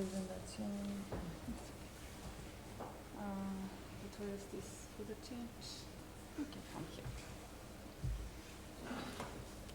presentation. Where is this for the change? Okay, from here.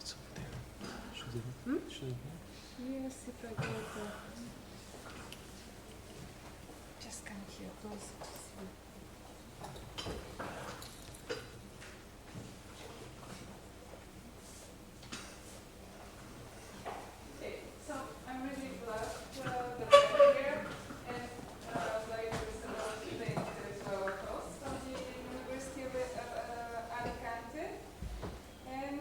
It's over there. Should it be? Yes, if I go to... Just come here, closer to see. Okay, so I'm really glad that I'm here and like today to our host from the University of Alicante. And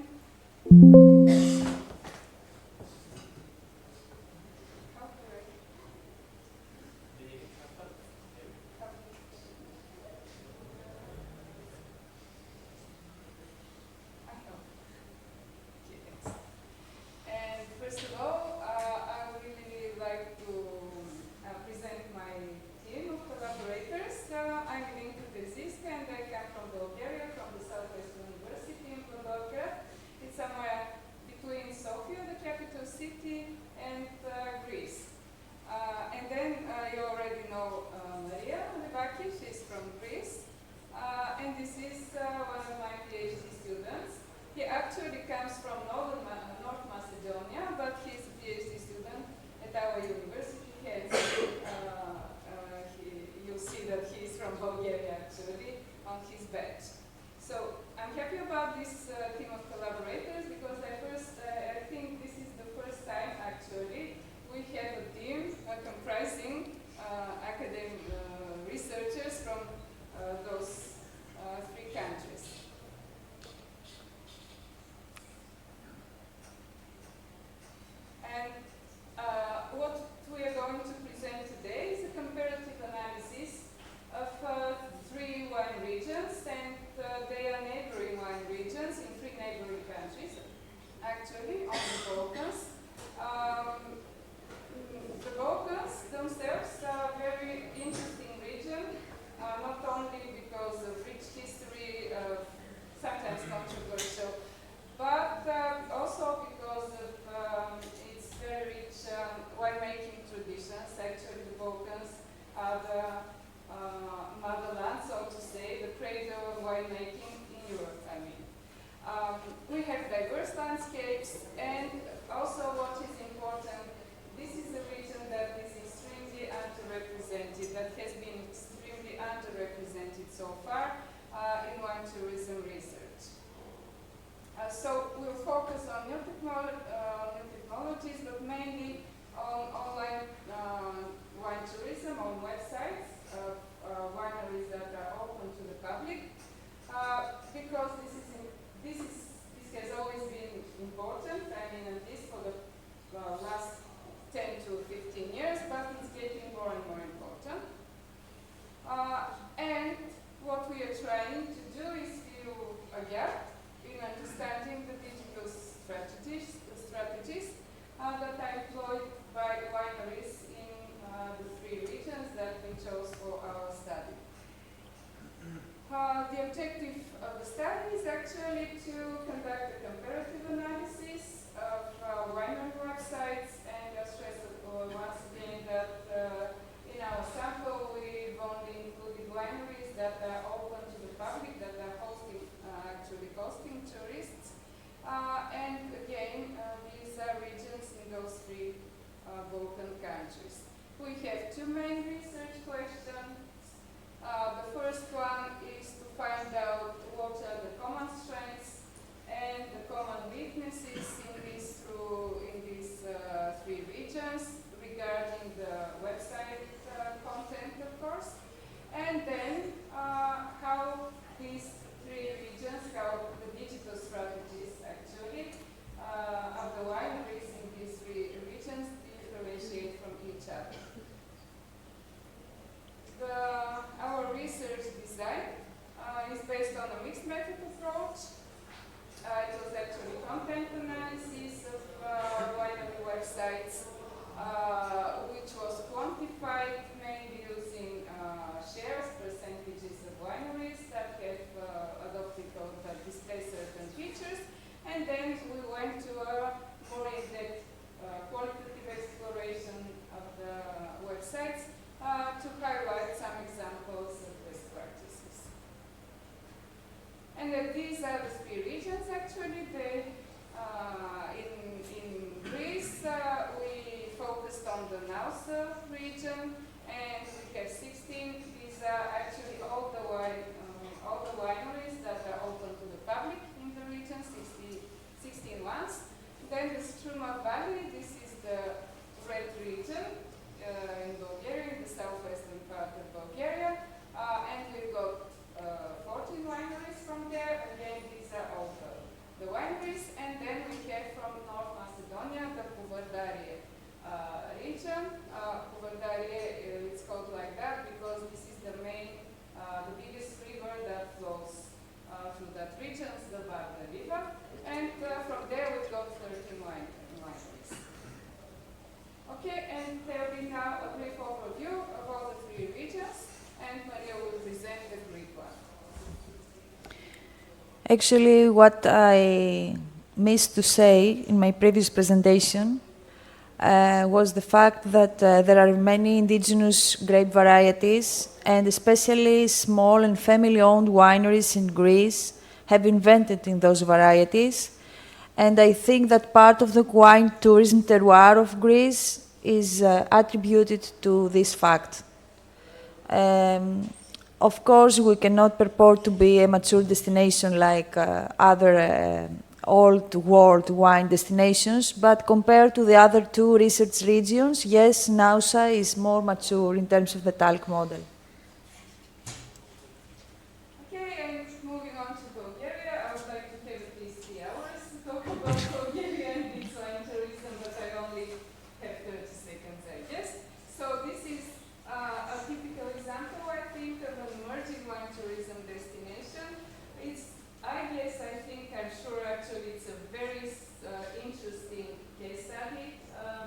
And first of all, I would really like to present my team of collaborators. I'm Ilinka Terziyska and I come from Bulgaria, from the Southwest University in Bulgaria. It's somewhere between Sofia, the capital city, and Greece. And then you already know Maria Alebaki, she's from Greece. And this is one of my PhD students. He actually comes from North Macedonia, but he's a PhD student at our university. You'll see that he's from Bulgaria actually on his badge. So I'm happy about this team of collaborators because I think this is the first time actually we have a team comprising academic researchers from those three countries. And what we are going to present today is a comparative analysis of three wine regions, and they are neighboring wine regions in three neighboring countries, actually, on the Balkans. The Balkans themselves are a very interesting region, not only because of rich history, sometimes controversial, but also because of its very rich winemaking traditions. Actually, the Balkans are the motherland, so to say, the cradle of winemaking in Europe, I mean. We have diverse landscapes, and also what is important, this is a region that is extremely underrepresented, that has been extremely underrepresented so far in wine tourism research. So we'll focus on new technologies, but mainly on online wine tourism, on websites of wineries that are open to the public, because this has always been important. I mean, at least for the last 10 to 15 years, but it's getting more and more important. And what we are trying to do is fill a gap in understanding the digital strategies that are employed by wineries in the three regions that we chose for our study. The objective of the study is actually to conduct a comparative analysis of winery websites, and I'll stress once again that in our sample we've only included wineries that are open to the public, that are actually hosting tourists. And again, these are regions in those three Balkan countries. We have two main research questions. The first one is to find out what are the common strengths and the common weaknesses in these three regions regarding the website content, of course, and then how these three regions, how the digital strategies actually of the wineries in these three regions differentiate from each other. Our research design is based on a mixed method approach. It was actually content analysis of winery websites, which was quantified mainly using shares, percentages of wineries that have adopted or that display certain features. And then we went to a more in-depth qualitative exploration of the website websites to highlight some examples of best practices. And these are the three regions actually. In Greece, we focused on the Naus region, and we have 16. These are actually all the wineries that are open to the public in the region, 16 ones. Then the Struma Valley, this is the red region in Bulgaria, in the southwestern part of Bulgaria. And we've got 14 wineries from there. Again, these are all the wineries. And then we have from North Macedonia, the Puvardarie region. Puvardarie, it's called like that because this is the biggest river that flows through that region, the Varda River. And from there we've got 13 wineries. Okay, and there will be now a brief overview of all the three regions, and Maria will present the Greek one. Actually, what I missed to say in my previous presentation was the fact that there are many indigenous grape varieties, and especially small and family-owned wineries in Greece have invented in those varieties. And I think that part of the wine tourism terroir of Greece is attributed to this fact. Of course, we cannot purport to be a mature destination like other old world wine destinations, but compared to the other two research regions, yes, Nausa is more mature in terms of the talc model. Okay, and moving on to Bulgaria, I would like to have at least 3 hours to talk about Bulgaria and its wine tourism, but I only have 30 seconds, I guess. So this is a typical example, I think, of an emerging wine tourism destination. I'm sure actually it's a very interesting case study,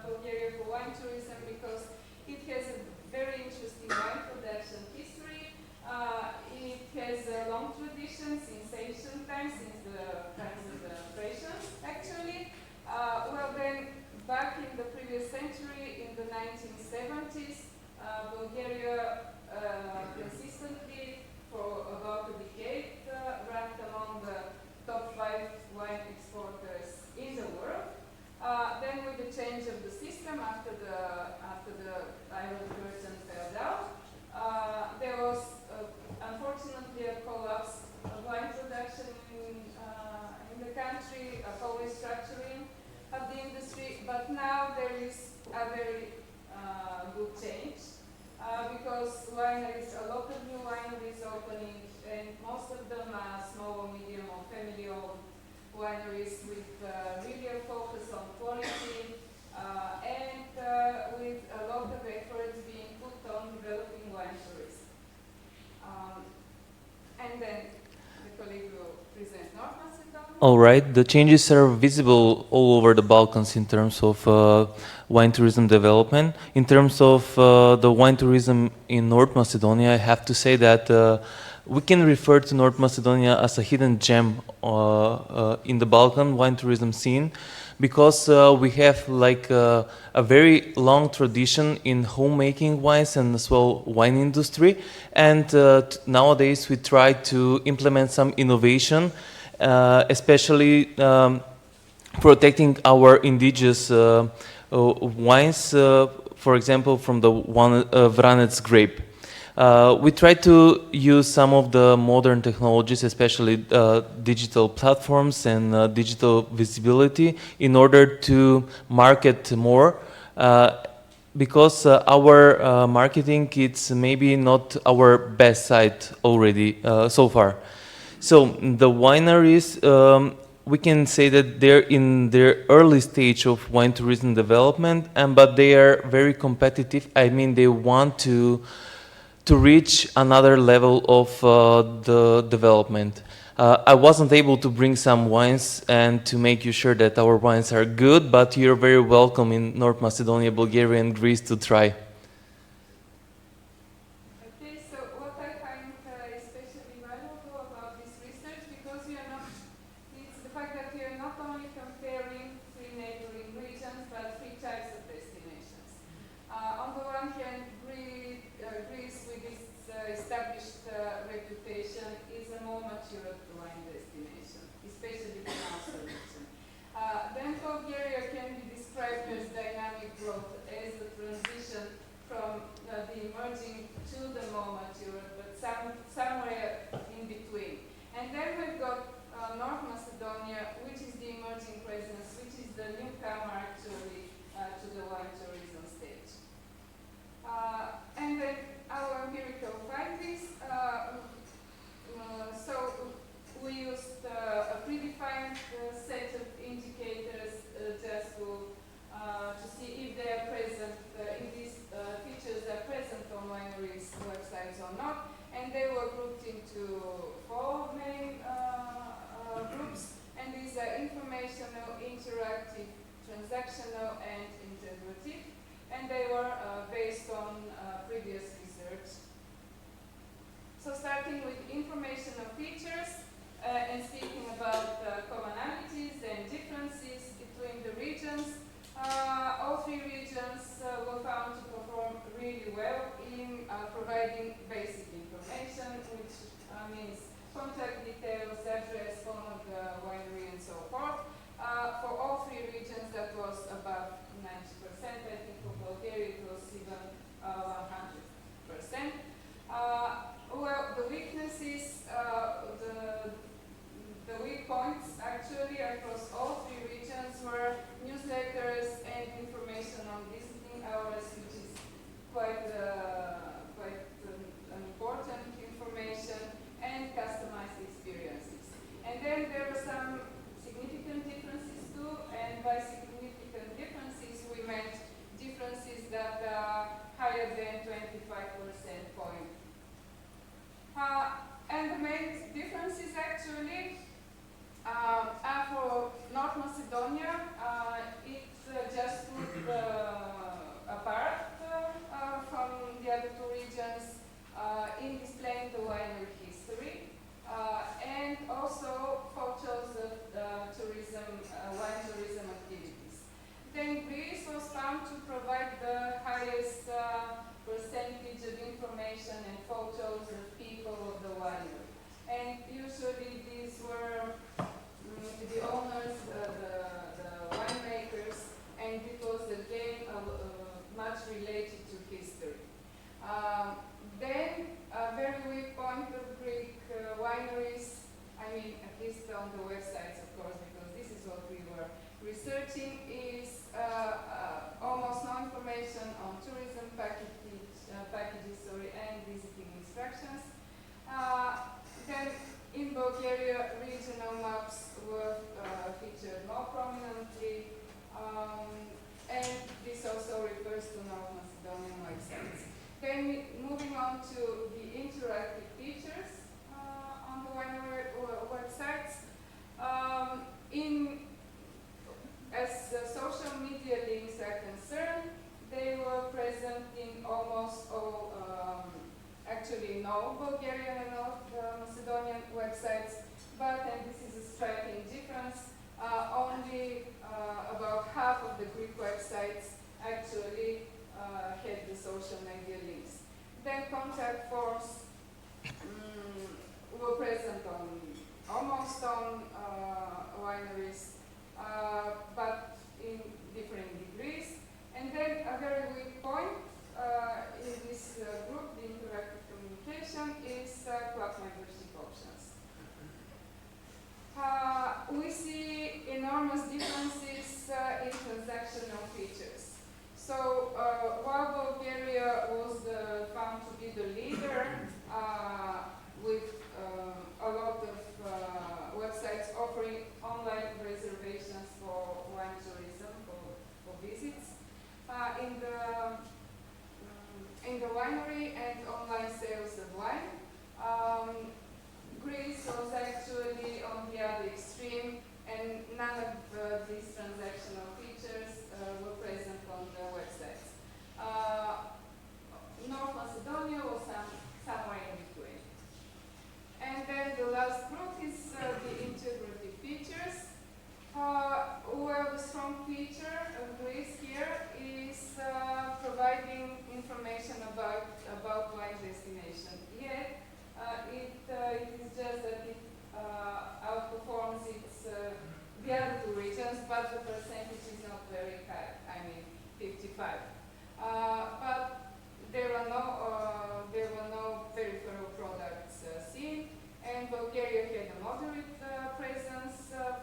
Bulgaria for wine tourism, because it has a very interesting wine production history. It has a long tradition since ancient times, since the times of the Thracians, actually. Well then, back in the previous century, in the 1970s, Bulgaria consistently, for about a decade, ranked among the top 5 wine exporters in the world. Then with the change of the system after the Iron Curtain fell down, there was unfortunately a collapse of wine production in the country, a whole restructuring of the industry, but now there is a very good change because wineries, a lot of new wineries opening, and most of them are small or medium or family-owned wineries with really a focus on quality and with a lot of efforts being put on developing wine tourism. And then the colleague will present North Macedonia. All right, the changes are visible all over the Balkans in terms of wine tourism development. In terms of the wine tourism in North Macedonia, I have to say that we can refer to North Macedonia as a hidden gem in the Balkan wine tourism scene, because we have like a very long tradition in homemaking wines and as well wine industry, and nowadays we try to implement some innovation, especially protecting our indigenous wines, for example from the Vranec grape. We try to use some of the modern technologies, especially digital platforms and digital visibility, in order to market more, because our marketing, it's maybe not our best side already so far. So the wineries, we can say that they're in their early stage of wine tourism development, but they are very competitive. I mean, they want to reach another level of the development. I wasn't able to bring some wines and to make you sure that our wines are good, but you're very welcome in North Macedonia, Bulgaria and Greece to try. Okay, so what I find especially valuable about this research, because it's the fact that we are not only comparing 3 neighboring regions, but 3 types of destinations. On the one hand, informational, interactive, transactional, and integrative, and they were based on previous research. So starting with informational features and speaking about commonalities and differences between the regions, all three regions were found to perform really well in providing basic information, which means contact details, address, phone of the winery, and so forth. For all three regions, that was above 90%. I think for Bulgaria, it was even 100%. Well, the weaknesses, the weak points actually across all three regions were newsletters and information on visiting hours, which is quite an important information, and customized experiences. And then there were some significant differences too, and by significant differences we meant differences that are higher than 25% point. And the main differences actually are for North Macedonia. It's just put apart from the other two regions in displaying the winery history and also photos of wine tourism activities. Then Greece was found to provide the highest percentage of information and photos of people of the winery. And usually these were the owners, the winemakers, and it was again much related to history. Then a very weak point of Greek wineries, I mean at least on the websites of course, because this is what we were researching, is almost no information on tourism packages and visiting instructions. Then in Bulgaria, regional maps were featured more prominently, and this also refers to North Macedonian websites. Then moving on to the interactive features on the winery websites. As social media links are concerned, they were present in almost all, actually in all Bulgarian and North Macedonian websites, but, and this is a striking difference, only about half of the Greek websites actually had the social media links. Then contact forms were present on almost on wineries, but in different degrees. And then a very weak point in this group, the interactive communication, is club membership options. We see enormous differences in transactional features. So while Bulgaria was found to be the leader with a lot of websites offering online reservations for wine tourism, for visits, in the winery and online sales of wine, Greece was actually on the other extreme, and none of these transactional features were present on the websites. North Macedonia was somewhere in between. And then the last group is the integrative features. Well, the strong feature of Greece here is providing information about wine destination. Yet, it is just that it outperforms the other two regions, but the percentage is not very high. I mean, 55. But there were no peripheral products seen, and Bulgaria had a moderate presence of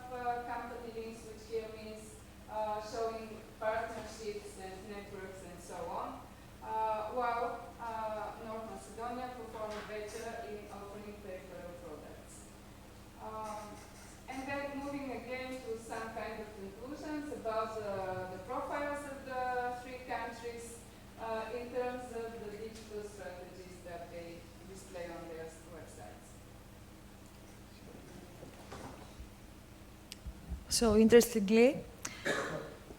company links, which here means showing partnerships and networks and so on, while North Macedonia performed better in offering peripheral products. And then moving again to some kind of conclusions about So interestingly,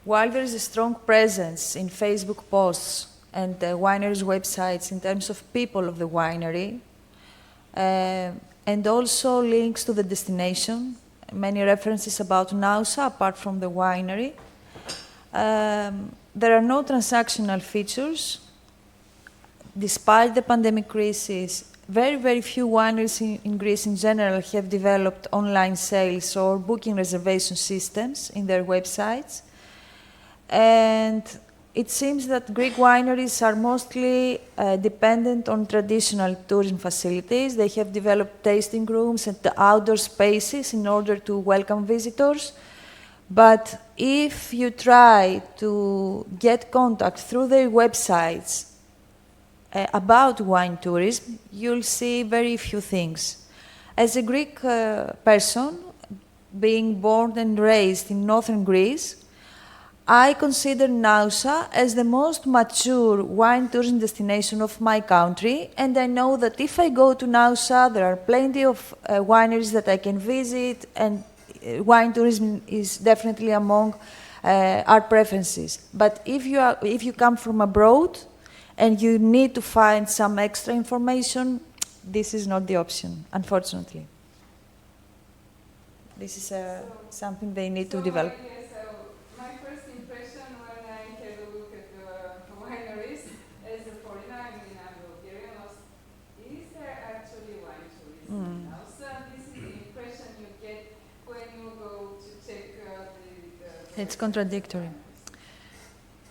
while there is a strong presence in Facebook posts and wineries' websites in terms of people of the winery, and also links to the destination, many references about Nausa apart from the winery, there are no transactional features. Despite the pandemic crisis, very, very few wineries in Greece in general have developed online sales or booking reservation systems in their websites. And it seems that Greek wineries are mostly dependent on traditional tourism facilities. They have developed tasting rooms and outdoor spaces in order to welcome visitors. But if you try to get contact through their websites about wine tourism, you'll see very few things. As a Greek person, being born and raised in northern Greece, I consider Nausa as the most mature wine tourism destination of my country, and I know that if I go to Nausa, there are plenty of wineries that I can visit, and wine tourism is definitely among our preferences. But if you come from abroad, and you need to find some extra information, this is not the option, unfortunately. This is something they need to develop. My first impression when I had a look at the wineries as a foreigner, I mean I'm Bulgarian, was, is there actually wine tourism now? So this is the impression you get when you go to check the It's contradictory.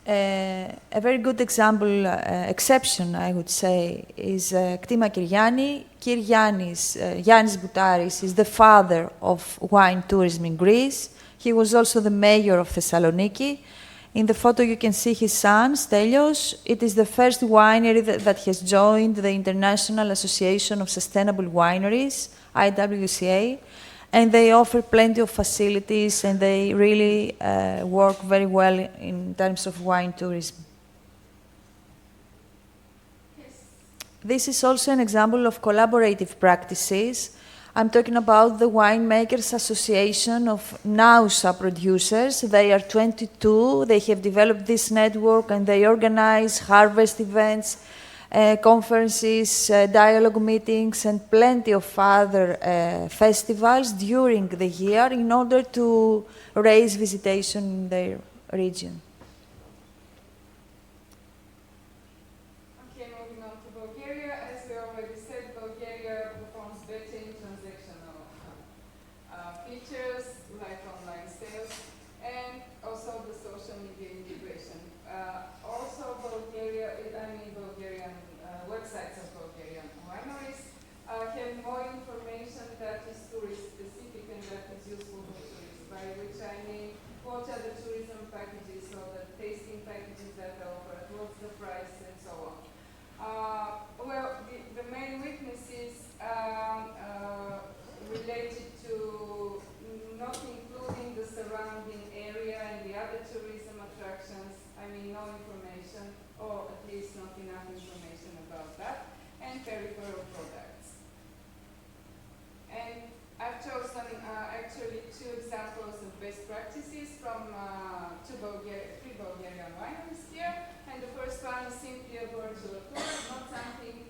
A very good example, exception, I would say, is Ktima Kyriani. Yannis Boutaris is the father of wine tourism in Greece. He was also the mayor of Thessaloniki. In the photo you can see his son, Stelios. It is the first winery that has joined the International Association of Sustainable Wineries, IWCA. And they offer plenty of facilities, and they really work very well in terms of wine tourism. Yes. This is also an example of collaborative practices. I'm talking about the Winemakers Association of Nausa producers. They are 22. They have developed this network, and they organize harvest events, conferences, dialogue meetings, and plenty of other festivals during the year in order to raise visitation in their region. Okay, moving on to Bulgaria. As we already said, Bulgaria performs better in transactional features like online sales and also the social media integration. Also, Bulgarian websites of Bulgarian wineries have more information that is tourist specific and that is useful for tourists, by which I mean what are the tourism packages or the tasting packages that are offered, what's the price and so on. Well, the main weaknesses related to not including the surrounding area and the other tourism attractions, I mean no information, or at least not enough information about that, and peripheral products. And I've chosen actually two examples of best practices from three Bulgarian wineries here, and the first one is simply a virtual tour, not something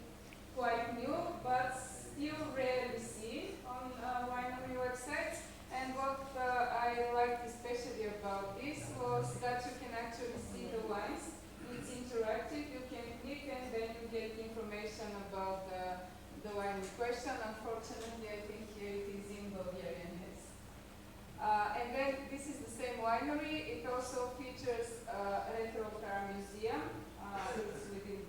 quite new, but still rarely seen on winery websites. And what I liked especially about this was that you can actually see the wines. It's interactive, you can click and then you get information about the wine in question. Unfortunately, I think here it is in Bulgarian. And then this is the same winery. It also features a retro car museum. It's within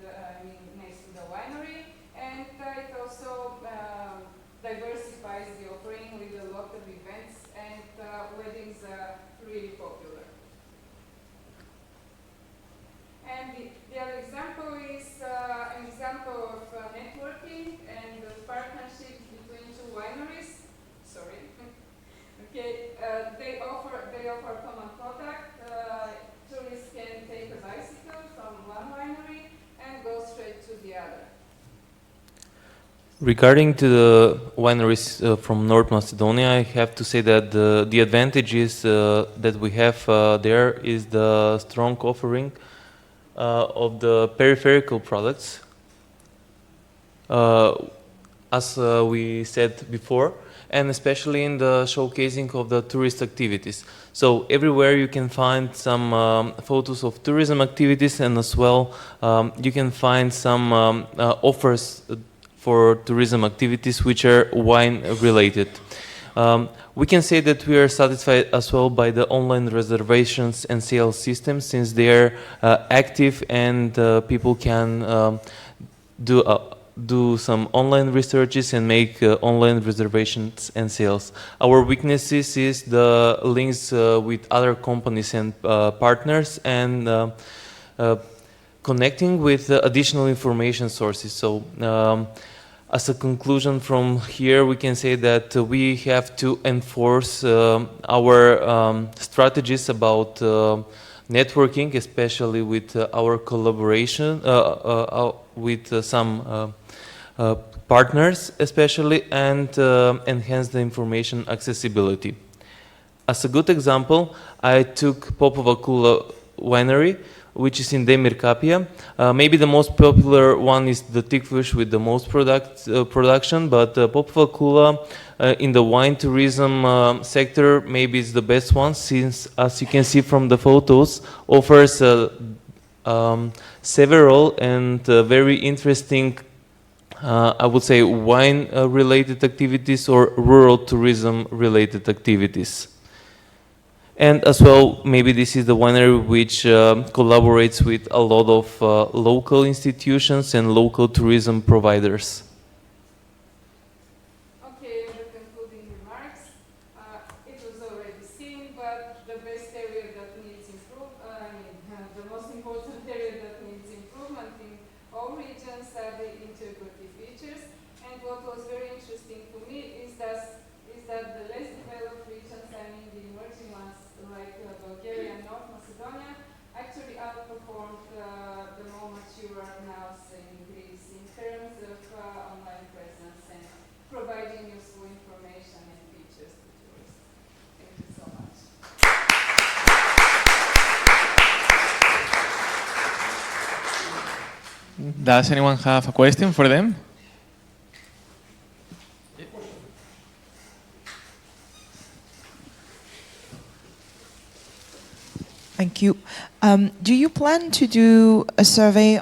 next to the winery. And it also diversifies the offering with a lot of events, and weddings are really popular. And the other example is an example of networking and partnerships between two wineries. Sorry. Okay, they offer common product. Tourists can take a bicycle from one winery and go straight to the other. Regarding to the wineries from North Macedonia, I have to say that the advantages that we have there is the strong offering of the peripheral products, as we said before, and especially in the showcasing of the tourist activities. So everywhere you can find some photos of tourism activities, and as well you can find some offers for tourism activities which are wine related. We can say that we are satisfied as well by the online reservations and sales system, since they are active and people can do some online researches and make online reservations and sales. Our weaknesses is the links with other companies and partners, and connecting with additional information sources. So as a conclusion from here, we can say that we have to enforce our strategies about networking, especially with our collaboration with some partners especially, and enhance the information accessibility. As a good example, I took Popova Kula winery, which is in Demir Kapia. Maybe the most popular one is the Tikvish with the most production, but Popova Kula in the wine tourism sector maybe is the best one, since, as you can see from the photos, offers several and very interesting, I would say, wine related activities or rural tourism related activities. And as well, maybe this is the winery which collaborates with a lot of local institutions and local tourism providers. Okay, the concluding remarks. It was already seen, but the best area that needs improvement, the most important area that needs improvement in all regions are the integrative features. And what was very interesting to me is that the less developed regions, I mean the emerging ones like Bulgaria and North Macedonia, actually outperformed the more mature now in Greece in terms of online presence and providing useful information and features to tourists. Thank you so much. Does anyone have a question for them? Thank you. Do you plan to do a survey